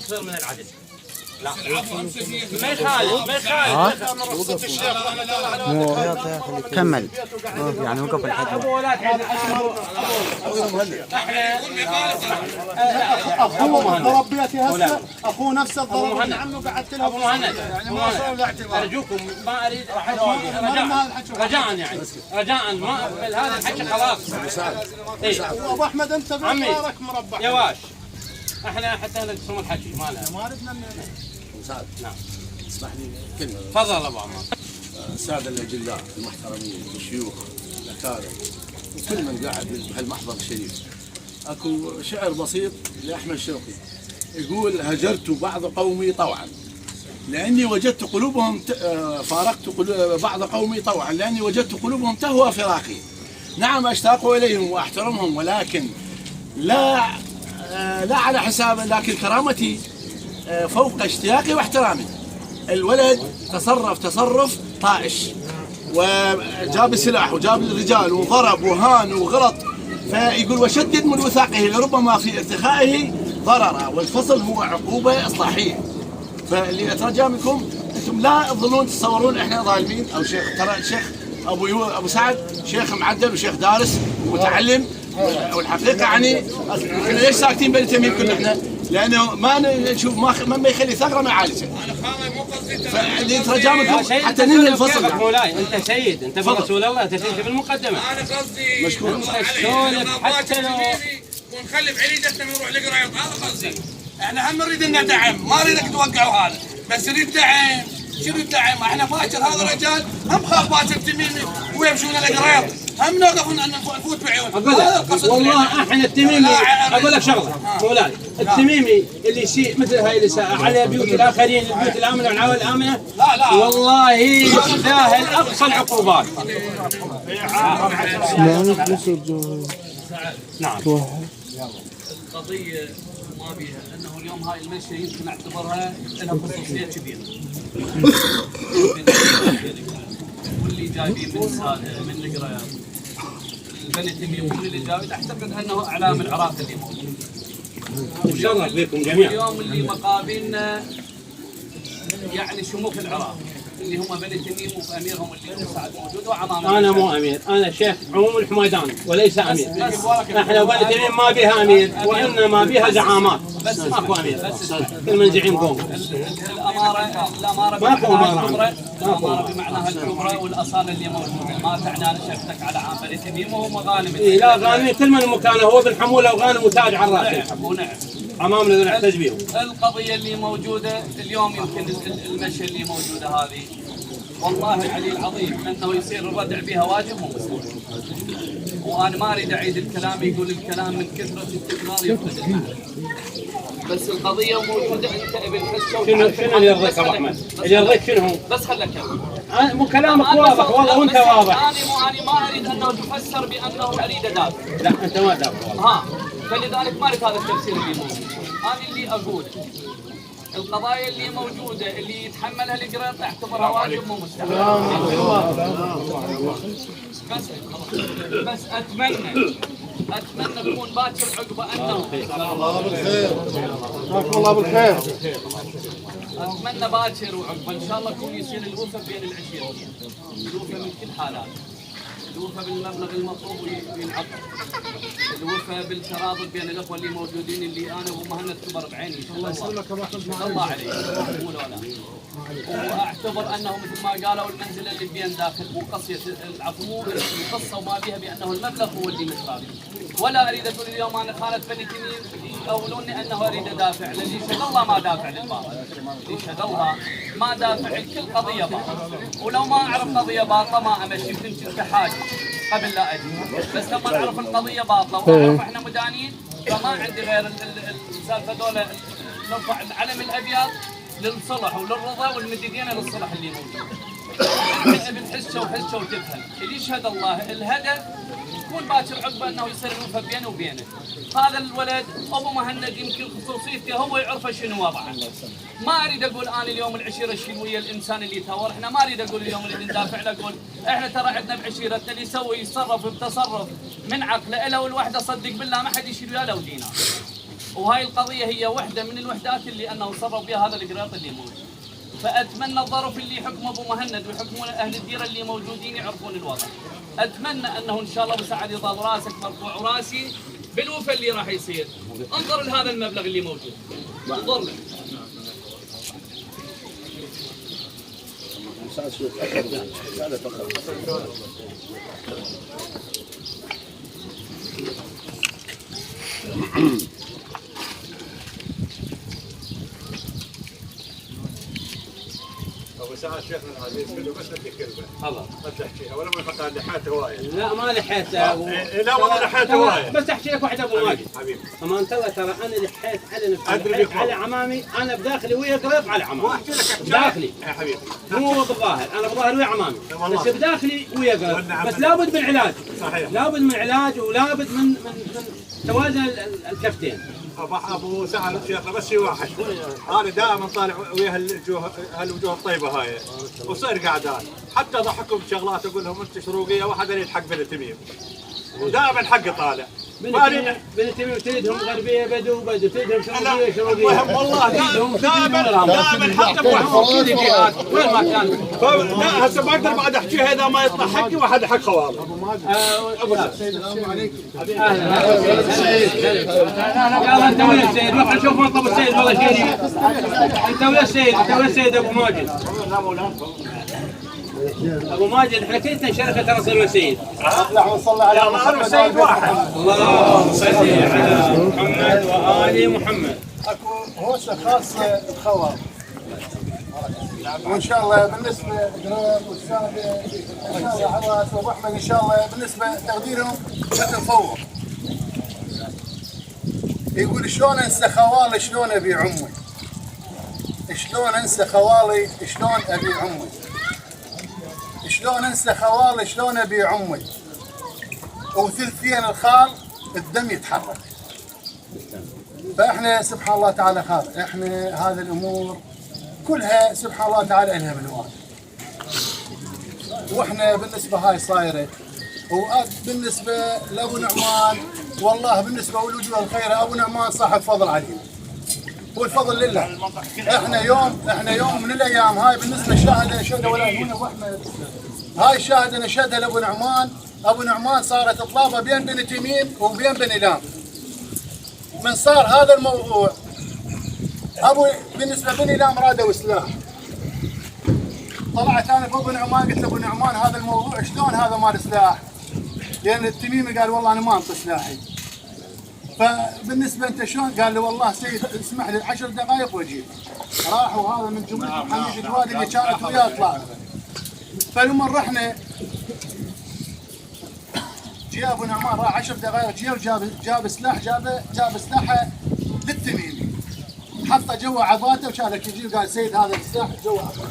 تصير من العدل. لا ما يخالف ما يخالف. كمل يعني وقف الحج. ابو ولاد اخوه مربيتي هسه اخوه نفسه الضرب عمه قعدت له ابو مهند ارجوكم ما اريد رجاء يعني رجاء ما هذا الحكي خلاص. ابو احمد انت بارك مربع يا واش احنا حتى نقسم الحكي ما ردنا نعم اسمح لي كلمه. تفضل ابو عمار. الساده الاجلاء المحترمين والشيوخ الاكارم وكل من قاعد بهالمحضر الشريف، اكو شعر بسيط لاحمد شوقي يقول: هجرت بعض قومي طوعا لاني وجدت قلوبهم فارقت بعض قومي طوعا لاني وجدت قلوبهم تهوى فراقي. نعم اشتاق اليهم واحترمهم ولكن لا على حساب، لكن كرامتي فوق اشتياقي واحترامي. الولد تصرف طائش وجاب السلاح وجاب الرجال وضرب وهان وغلط، فيقول: وشدد من وثاقه لربما في ارتخائه ضررا، والفصل هو عقوبة إصلاحية. فاللي أترجى منكم أنتم لا تظنون تتصورون إحنا ظالمين أو شيخ. ترى الشيخ أبو سعد شيخ معدل وشيخ دارس ومتعلم، والحقيقة يعني احنا ليش ساكتين بني تميم كنا احنا؟ لأنه ما نشوف ما يخلي ثغرة ما يعالجها. فاللي يترجى منكم حتى ننهي الفصل. مولاي انت سيد، انت رسول الله، انت تمشي بالمقدمة. انا قصدي مشكور. حتى لو ونخلي بعيدتنا ونروح لقريض، هذا قصدي. احنا هم نريد ندعم، ما نريدك توقعوا هذا، بس نريد دعم. شنو الدعم؟ احنا باكر هذا الرجال هم خاف باكر تميمي ويمشون القريض، هم نوقف نفوت بعيون. هذا القصد. والله احنا التميمي اقول لك شغله مولاي، التميمي اللي يسيء مثل هاي الاساءه على بيوت الاخرين، البيوت الامنه والعوائل الامنه، لا والله يستاهل اقصى العقوبات. نعم. القضيه ما بيها انه اليوم هاي المشيه يمكن اعتبرها لها خصوصيه كبيره. واللي جايبين من الساده من القريض البني تميم واللي جايبين اعتقد انه اعلام العراق اللي موجود. نتشرف بكم جميعا. اليوم اللي مقابلنا يعني شموخ العراق اللي هم بني تميم واميرهم اللي سعد موجود وعمامه. انا مو امير، انا شيخ عموم الحميدان وليس امير. احنا بني تميم ما بها امير وانما بها زعامات، بس ماكو امير. كل من زعيم قوم. الاماره بمعناها الكبرى والاصاله اللي موجوده، ما تعني انا شفتك على عام بني تميم وهم غانم. لا غانمين كل من مكانه، هو بن حموله وغانم وتاج على راسه. ونعم. امامنا ذو نحتاج بهم. القضيه اللي موجوده اليوم يمكن المشي اللي موجوده هذه والله العلي العظيم انه يصير الردع بها واجب ومستحيل. وانا ما اريد اعيد الكلام، يقول الكلام من كثره التكرار يفقد المعنى. بس القضيه موجوده، انت ابن حسه. شنو اللي يرضيك ابو احمد؟ اللي يرضيك شنو هو؟ بس خلك مو كلامك واضح والله وانت واضح. انا ما اريد انه تفسر بانه اريد ادافع. لا انت ما تدافع والله. فلذلك ما اريد هذا التفسير اللي موجود. انا اللي اقول القضايا اللي موجوده اللي يتحملها القريط اعتبرها واجب مو مستحيل. بس اتمنى تكون باكر عقبه انه الله بالخير. جزاكم الله بالخير. اتمنى باكر وعقبه ان شاء الله يكون يصير الوفا بين العشيره، الوفا من كل حالات، الوفا بالمبلغ المطلوب وينعطى، الوفا بالترابط بين الاخوه اللي موجودين اللي انا ومهند كبر بعيني. الله يسلمك الله عليك. واعتبر انه مثل ما قالوا المنزله اللي بين داخل مو قصيه العفو، القصه وما بها بانه المبلغ هو اللي مترابط. ولا اريد اقول اليوم انا خالد بني تميم يقولوني انه اريد ادافع، للي شهد الله ما دافع للباطل، اللي شهد الله ما دافع لكل قضيه باطله، ولو ما اعرف قضيه باطله ما امشي، كنت حاجه قبل لا اجي، بس لما نعرف القضيه باطله ونعرف احنا مدانين فما عندي غير السالفه دول نرفع العلم الابيض للصلح وللرضا والمديدين للصلح اللي موجود. انت ابن حسه وحسه وتفهم، اللي يشهد الله الهدف يكون باكر عقبه انه يصير الوفا بينه وبينه. هذا الولد ابو مهند يمكن خصوصيته هو يعرف شنو وضعه. ما اريد اقول انا اليوم العشيره شيل ويا الانسان اللي يتهور، احنا ما اريد اقول اليوم اللي ندافع له اقول احنا ترى عندنا بعشيرتنا اللي يتصرف بتصرف من عقله له والوحده صدق بالله ما حد يشيل وياه لو دينار. وهاي القضيه هي وحده من الوحدات اللي انه صروا بها هذا القراط اللي موجود. فاتمنى الظرف اللي حكم ابو مهند ويحكمون اهل الديره اللي موجودين يعرفون الوضع. اتمنى انه ان شاء الله بسعد يضل راسك مرفوع وراسي بالوفا اللي راح يصير. انظر لهذا المبلغ اللي موجود. انظر له. ابو سعد شيخنا العزيز كله بس بدي كلمه خلاص ما تحكيها ولا ما يحط لحيته هوايه. لا ما لحيته ابو لا والله لحيته هوايه. بس احكي لك واحد ابو ماجد حبيبي اما انت ترى انا لحيت على نفسي أدري لحيت بيك على عمامي انا بداخلي ويا قريب على عمامي واحكي لك بداخلي يا حبيبي مو بالظاهر انا بالظاهر ويا عمامي والله. بس بداخلي ويا قريب والنعم بس بالله. لابد من علاج صحيح. لابد من علاج ولابد من توازن الكفتين. ابو سعد شيخنا بس شيء واحد انا دائما طالع ويا هالوجوه الطيبه هاي وصير قاعدان حتى ضحكهم بشغلات اقول لهم انت شروقيه واحد يريد حق بني تميم ودائما حقي طالع بني تميم تريدهم غربيه بدو تريدهم شروقيه المهم والله دائما حتى بوحدهم وين ما كان لا هسه ما اقدر بعد احكيها اذا ما يطلع حقي واحد حق خوالي. السلام عليكم. يلا انت ويا السيد روح نشوف مطلب السيد والله شيري. انت ويا السيد ابو ماجد. ابو ماجد احنا كلنا شركه رسول السيد. اللهم صل على محمد سيد واحد. اللهم صل على محمد وآل محمد. اكو هوسه خاصه بخوار. وان شاء الله بالنسبه لقريب والسابع ان شاء الله عواس وابو احمد ان شاء الله بالنسبه تقديرهم مثل فوق. يقول شلون انسى خوالي شلون ابي عمي. شلون انسى خوالي شلون ابي عمي. شلون انسى خوالي شلون ابي عمي. وثلثين الخال الدم يتحرك. فاحنا سبحان الله تعالى خالق، احنا هذه الامور كلها سبحان الله تعالى لها بالوالد. واحنا بالنسبه هاي صايره وبالنسبه لابو نعمان والله بالنسبه لوجوه الخير ابو نعمان صاحب فضل علينا. والفضل لله. احنا يوم من الايام هاي بالنسبه للشاهده نشهدها ولا هنا ابو احمد. هاي الشاهده نشهدها لابو نعمان، ابو نعمان صارت طلابه بين بني تميم وبين بني لام. من صار هذا الموضوع بالنسبه بني لام رادوا سلاح. طلعت انا فوق نعمان قلت له ابو نعمان هذا الموضوع شلون هذا مال سلاح؟ لان التميمي قال والله انا ما انطي سلاحي. فبالنسبه انت شلون؟ قال له والله سيد اسمح لي 10 دقائق واجيب. راحوا هذا من جمله حميد الوادي اللي كانت وياه طلع. فلما رحنا جاء ابو نعمان راح 10 دقائق جاء وجاب سلاح جاب سلاحه للتميمي. حطه جوا عضاته وشالك يجي قال سيد هذا السلاح جوا عضاته.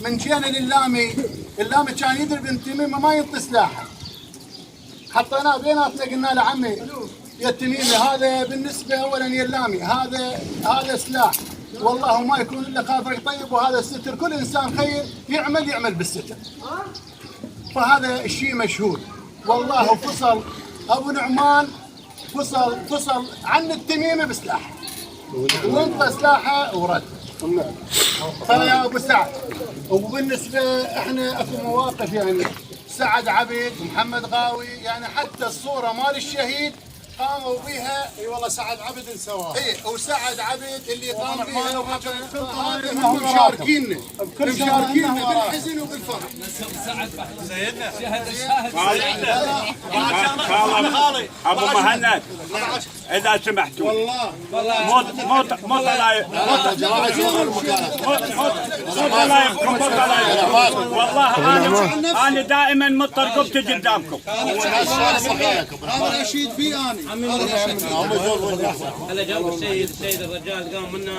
من جينا للامي كان يدري بن تميمه ما ينطي سلاحه. حطيناه بيناتنا قلنا له عمي يا التميمي هذا بالنسبه اولا يا اللامي هذا سلاح والله ما يكون الا خاطرك طيب وهذا الستر كل انسان خير يعمل بالستر. فهذا الشيء مشهور والله. فصل ابو نعمان فصل عن التميمه بسلاحه وانطى سلاحه ورد. فيا ابو سعد وبالنسبه احنا اكو مواقف يعني سعد عبيد ومحمد غاوي يعني حتى الصوره مال الشهيد قاموا بها. اي والله سعد عبد سواه. اي وسعد عبد اللي قام بها هذا هم مشاركيننا بالحزن وبالفرح. سعد سيدنا شهد خالي ابو مهند اذا سمحتوا والله مو طلايب والله انا دائما مترقبت قدامكم. هذا اشيد فيه انا. هلا جابوا السيد الرجال قام منا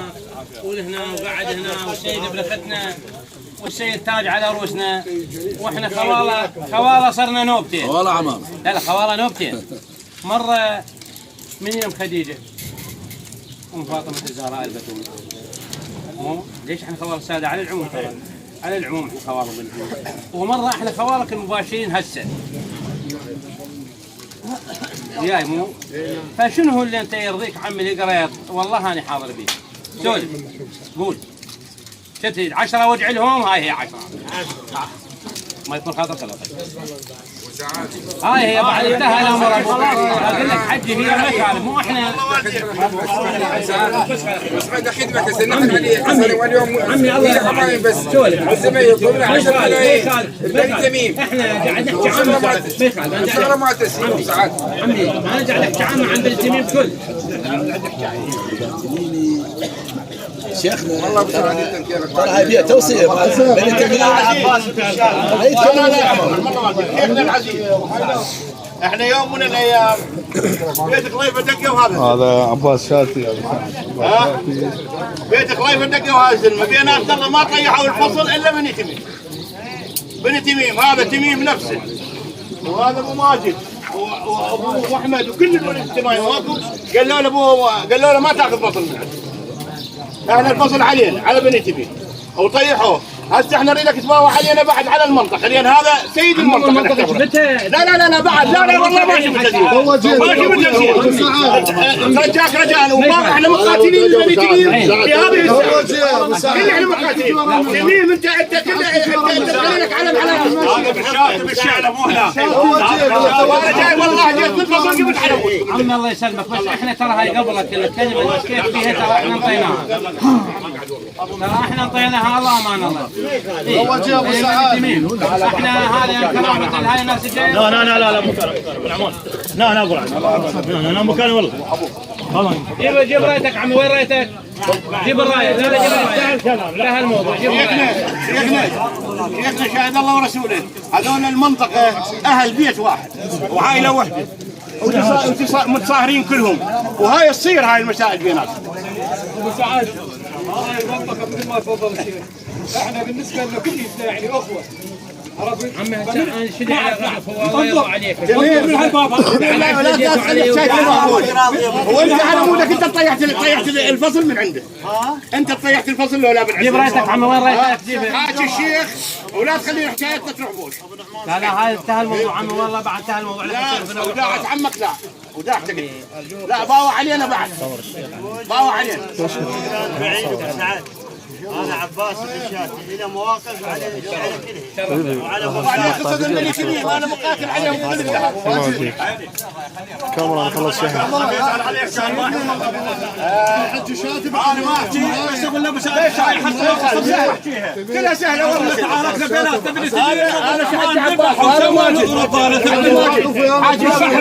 ولهنا وقعد هنا والسيد بلفتنا والسيد تاج على رؤوسنا واحنا خواله صرنا نوبتين. والله عمام لا خواله نوبتين. مره من يوم خديجه ام فاطمه الزهراء البتول. ليش احنا خواله ساده على العموم ترى على العموم احنا خواله بالعموم. ومره احنا خوالك المباشرين هسه وياي مو؟ فشنو هو اللي انت يرضيك عمي اللي قريت؟ والله انا حاضر بيه. سولف قول. شتي 10 وجع لهم، هاي هي 10. ما يكون خاطرك ولا هاي هي بعد انتهى الامر. اقول لك حجي هي المسألة مو احنا. بس هذا خدمة كسنحن عليه حصل واليوم عمي الله بس سولف. الزمن يطلع 10 ملايين بني تميم احنا قاعد نحكي عن شغله ما تسلم ساعات عمي انا قاعد احكي عنه عن بني تميم كل. شيخنا والله بصراحة كيفك ترى هاي بيئة توصية بني تميم شيخنا العزيز، احنا يوم من الايام بيت خليفه دقه وهذا هذا عباس شاتي. بيت خليفه دقه وهذا الزلمه بين عبد الله ما طيحوا الفصل الا بني تميم. بني تميم هذا تميم نفسه، وهذا ابو ماجد وابو احمد وكل الاجتماعي واقف قالوا له ما تاخذ فصل من عندنا. احنا الفصل علينا على بني تميم وطيحوه. هسه احنا نريدك تباوع علينا بعد على المنطقه، لان هذا سيد المنطقه. لا بعد لا والله ما شفت تسجيل. ما شفت تسجيل. رجاك رجال وما احنا مقاتلين لبني تميم في هذه الساعه. كل احنا مقاتلين. تميم انت خليك على هذا بالشعر مو هناك. وانا جاي والله جيت من الفصل قبل على عمي الله يسلمك. بس احنا ترى هاي قبلك الكلمه اللي كيف فيها ترى احنا انطيناها. ترى احنا انطيناها الله امان الله. احنا هذا كرامة هاي الناس الجاية. لا مو كرامة بالعمود. لا ابو العز. انا مكاني والله. جيب رايتك عمي. وين رايتك؟ جيب الرايه. لا جيب الرايه. لا هالموضوع جيب الرايه. شيخنا شاهد الله ورسوله، هذول المنطقة أهل بيت واحد وعائلة واحدة متصاهرين كلهم، وهاي تصير هاي المسائل بيناتهم. ابو سعد الله يوفقك مثل ما تفضل الشيخ. احنا بالنسبه لنا كل يعني اخوه. عمي انا شدي على الله يرضى عليك. لا تدخل هو انت على مودك انت طيحت الفصل من عنده. انت طيحت الفصل ولا بالعكس. جيب رايتك عمي. وين رايتك؟ جيبها. حاج الشيخ ولا تخلي حكايتنا تروح بوش. لا هاي انتهى الموضوع عمي والله. بعد انتهى الموضوع. لا وداعت عمك لا وداعت لا باوع علينا بعد. باوع علينا. هذا عباس الشاتي إلى مواقف على كله وعلى قصة البني تميم أنا مقاتل عليهم كل الذهب. كاميرا خلص شهر. حج شاتي أنا ما أحكي بس أقول له كلها سهلة والله. تعاركنا بينات تبني تميم. أنا حج عباس وأنا حاج الشيخ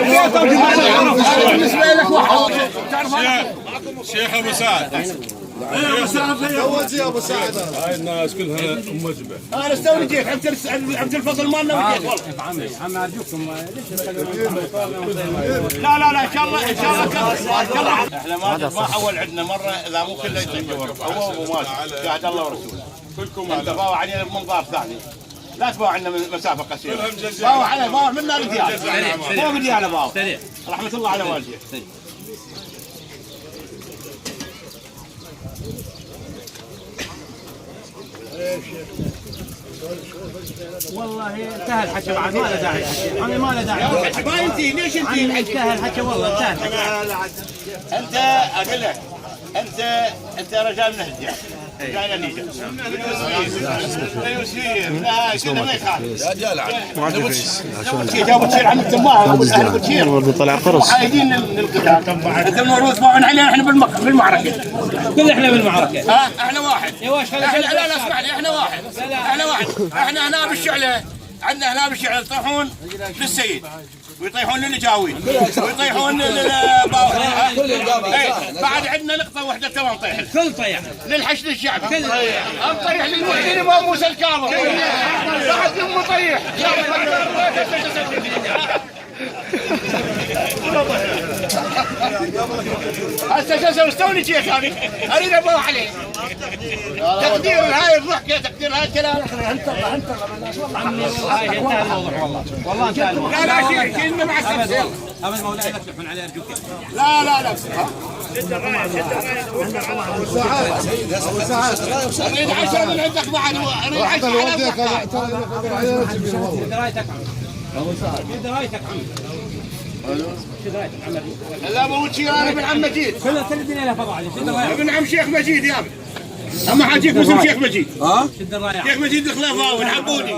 بالنسبة لك واحد. شيخ ابو سعد. يا ابو سعد هاي الناس كلها موجبه. انا استوري جيت عبد الفضل مالنا وجيت والله. عمي ارجوكم لا ان شاء الله احنا ما حول عندنا مره اذا مو كله يتجور هو ابو ماجد قاعد الله ورسوله. كلكم انت باوع علينا بمنظار ثاني. لا تباوع عنا مسافه قصيره. باوع علينا باوع منا رجال. مو رجال باوع. رحمه الله على والديه. والله انتهى الحكي بعد ما له داعي. انا ما له داعي. ما انتهي ليش انتهي الحكي؟ انتهى الحكي والله انتهى الحكي. انت اقول لك انت رجال نهجه رجال نيجا يوسفير لا كذا ما يخالف يا رجال جابوا تشير عم التماها ابو تشير طلع قرص عايدين القتال. انت الموروث باعون علينا احنا بالمعركه. كل احنا بالمعركه. احنا واحد. يا واش لا اسمح لي احنا واحد. احنا هنا بالشعله. عندنا هنا بالشعله يطيحون للسيد ويطيحون للجاوي ويطيحون بعد عندنا نقطه واحده تمام طيح كل طيح للحشد الشعبي كل نطيح للمحسن ابو موسى الكاظم بعد يوم طيح هسه شو اسوي استوني شيخ انا اريد ابوح عليه تقدير هاي الضحكه تقدير هاي الكلام عمي والله انتهى الموضوع والله انتهى الموضوع. لا شيء مع السلامه ابد مولاي لا تفتحون عليه ارجوك. لا اريد 10 من عندك بعد اريد 10 رايتك عمي. ابو سعد رايتك عمي. لا ابو شيء انا ابن عم مجيد. كل الدنيا لها فضاء. ابن عم شيخ مجيد يا ابن. اما حاجيك اسم شيخ مجيد. شد الرايه. شيخ مجيد الخلافاوي الحبوني.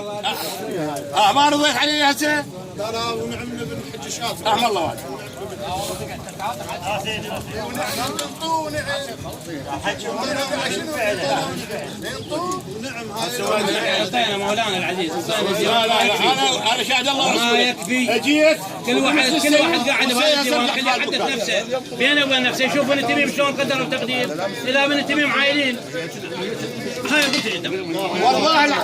ما رضيت علي هسه؟ لا لا ونعم بن حج الشاطر. رحم الله والديك. اعطينا مولانا العزيز. لا انا شاهد الله ما يكفي. اجيت كل واحد قاعد بهذا الديوان خليه يحدث نفسه بينه وبين نفسه يشوف بن تميم شلون قدر وتقدير. اذا بن تميم عايلين هاي قلت عندهم.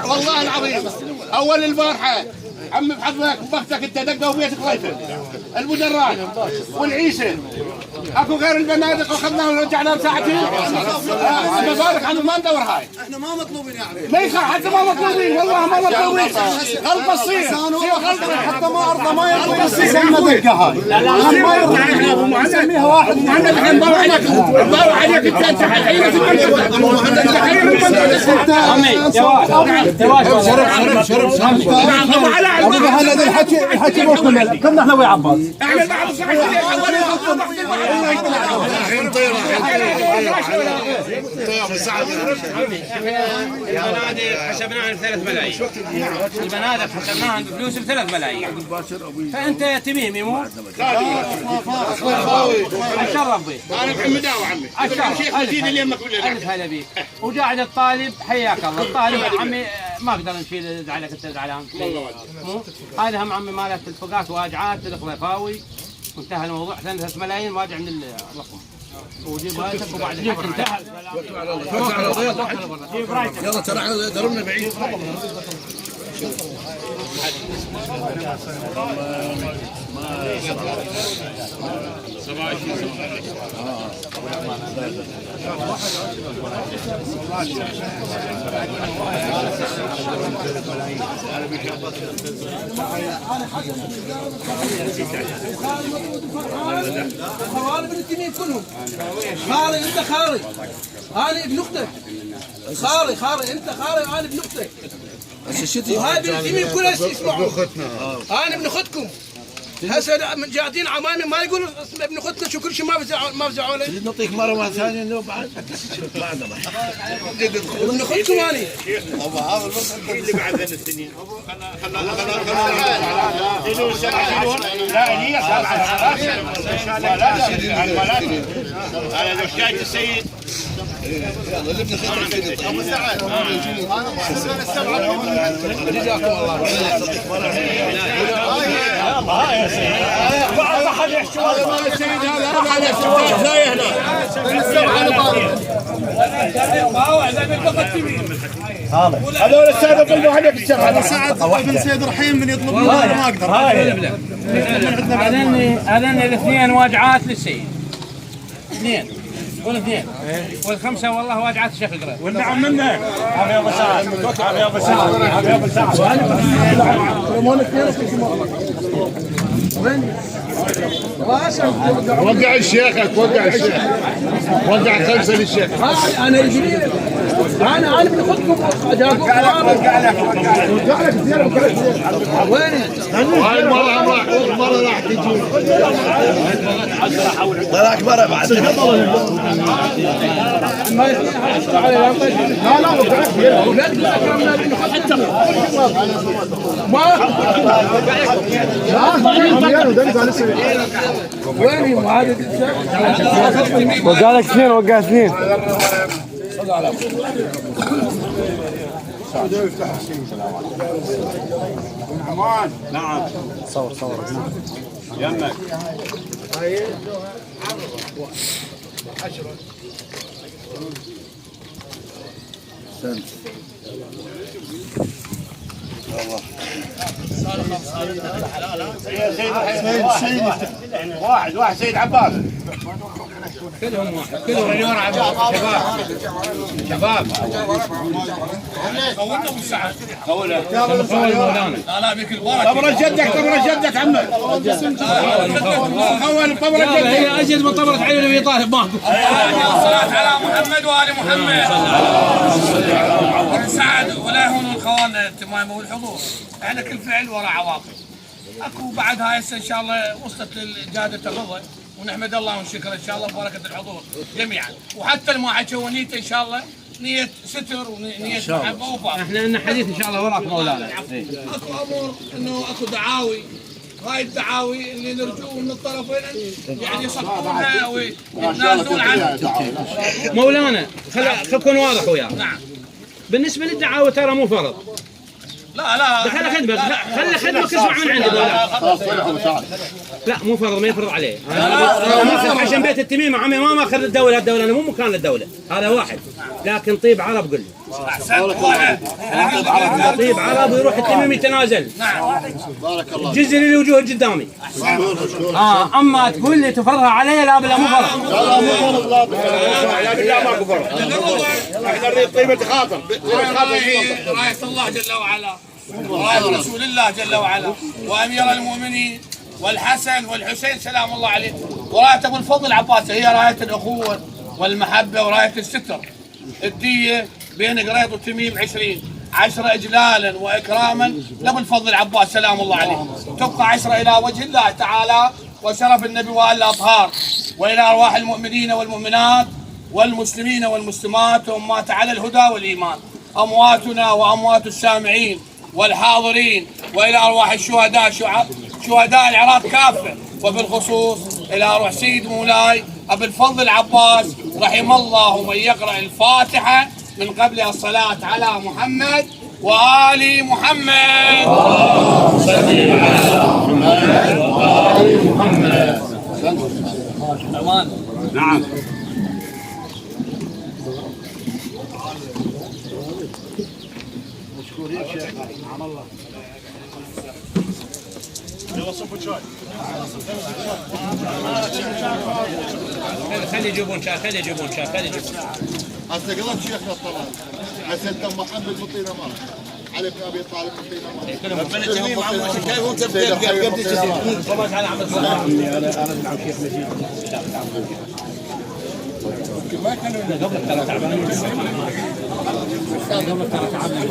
والله العظيم اول البارحه عمي بحضرك بختك انت دقوا بيتك غيثر المدرات والعيسى اكو غير البنادق واخذناه ورجعناه بساعتين. ببارك عنه ما ندور هاي. احنا ما مطلوبين يعني. ليس حتى ما مطلوبين والله ما مطلوبين. غلطه تصير حتى ما ارضى ما يرضى يسمى دقه هاي. لا ما يرضى احنا ابو مهند نسميها واحد مهند احنا ندور عليك انت حين شرف ابو مهند الحكي مو كمل كنا احنا ويا عباس. احنا بعد البنادق حسبناها ب 3 ملايين. البنادق حسبناها بفلوس ب 3 ملايين. فانت تميمي مو؟ اتشرف بك. انا محمداوي عمي. الشيخ مجيد اللي يمك الف هلا بيك. وقاعد الطالب حياك الله. الطالب عمي ما اقدر نشيل زعلك انت زعلان. هذا هم عمي مالت الفقات واجعات الخلفاوي وانتهى الموضوع. 3 ملايين واجع من الرقم. وجيب رايتك وبعد الحكي انتهى. يلا ترى دربنا بعيد. خوالي بن التميم كلهم. خالي انت خالي. انا ابن اختك. خالي انت خالي وانا ابن اختك. وهاي بن التميم كلها اسمعوا. انا ابن اختكم. هسه قاعدين عمامي ما يقولوا اسم ابن اختنا شو كل شيء ما فزعوا لي. نعطيك مره ثانيه انه بعد ابن اختكم انا. هذا الوقت اللي بعد ذن السنين. لا هذا شايف السيد. ابو سعد انا محسن السبعه. جزاكم الله هاي يا سيدي. بعد ما حد يحكي هذا السيد هذا على السبعه لا هنا. هذول الساده قلبوا عليك الشغله. سعد ابن سيد رحيم من يطلب منه ما اقدر. هذين الاثنين واجعات للسيد. 2 والاثنين والخمسه والله واجعات الشيخ القريب. والنعم منه. هذا يا ابو سعد. هذا يا ابو سعد. هذا يا ابو سعد. وقع الشيخك وقع الشيخ. وقع 5 للشيخ. انا يجري انا ابن اختكم. وقع لك زياده وين هاي المره راح تجي. طلع اكبر بعد. لا اولاد اكرمنا ابن اختكم. وين معاذ وقع لك 2 وقع 2. نعم. صور يمك. واحد سيد عباس. كلهم واحد. كلهم مليون عباس. شباب. قولنا ابو سعد. قوله مولانا. لا بك البركه. طبر جدك عمي. طبر جدك. هي اجد من طبرة علي النبي طالب ماكو. الصلاة على محمد وآل محمد. ابن سعد ولا يهون الخوان التمام والحضور. احنا كل فعل وراء عواقب. اكو بعد هاي هسه ان شاء الله وصلت لجاده الرضا، ونحمد الله ونشكر ان شاء الله ببركه الحضور جميعا، وحتى المعاكه ونيته ان شاء الله نيه ستر ونيه محبه وفاء. احنا لنا حديث ان شاء الله وراك مولانا. اكو امور انه اكو دعاوي، هاي الدعاوي اللي نرجوه من الطرفين يعني يصفونها ويتنازلون عنها. مولانا خل اكون واضح وياك. نعم. بالنسبه للدعاوى ترى مو فرض. لا خلي خدمك اسمع من عندي مولانا. لا مو فرض، ما يفرض عليه. انا ماخذ عشان بيت التميمه عمي، ما ماخذ الدوله، الدوله انا مو مكان الدوله، هذا واحد. لكن طيب عرب قل لي. طيب عرب ويروح التميم يتنازل. نعم. بارك الله. جزء للوجوه قدامي. اما تقول لي تفرضها علي، لا بلا مو فرض. لا مو فرض، لا بالله ماكو فرض. احنا نريد طيبه خاطر. راية الله جل وعلا وراية رسول الله جل وعلا وامير المؤمنين والحسن والحسين سلام الله عليه، وراية ابو الفضل عباس هي راية الاخوه والمحبه وراية الستر. الديه بين قريط والتميم 10 اجلالا واكراما لابو الفضل عباس سلام الله عليه، تبقى 10 الى وجه الله تعالى وشرف النبي وآل الاطهار، والى ارواح المؤمنين والمؤمنات والمسلمين والمسلمات وامات على الهدى والايمان، امواتنا واموات السامعين والحاضرين، والى ارواح الشهداء شهداء العراق كافه، وبالخصوص الى روح سيد مولاي ابي الفضل العباس رحم الله من يقرا الفاتحه من قبل الصلاه على محمد وآل محمد. اللهم صل على محمد وآل محمد. نعم. مشكورين شيخ. نعم الله. يلا صفوا شاي. خلي يجيبون شاي، خلي يجيبون شاي، خلي يجيبون. هسه قلت شيخنا الطلال، هسه انت محمد مطينا مال، علي بن ابي طالب مطينا مال. ربنا الجميع عمو كيف وانت قبل تجي. طبعا على عبد الصلاح. انا مع شيخ نجيب. ما كانوا قبل ترى تعبانين. قبل ترى تعبانين.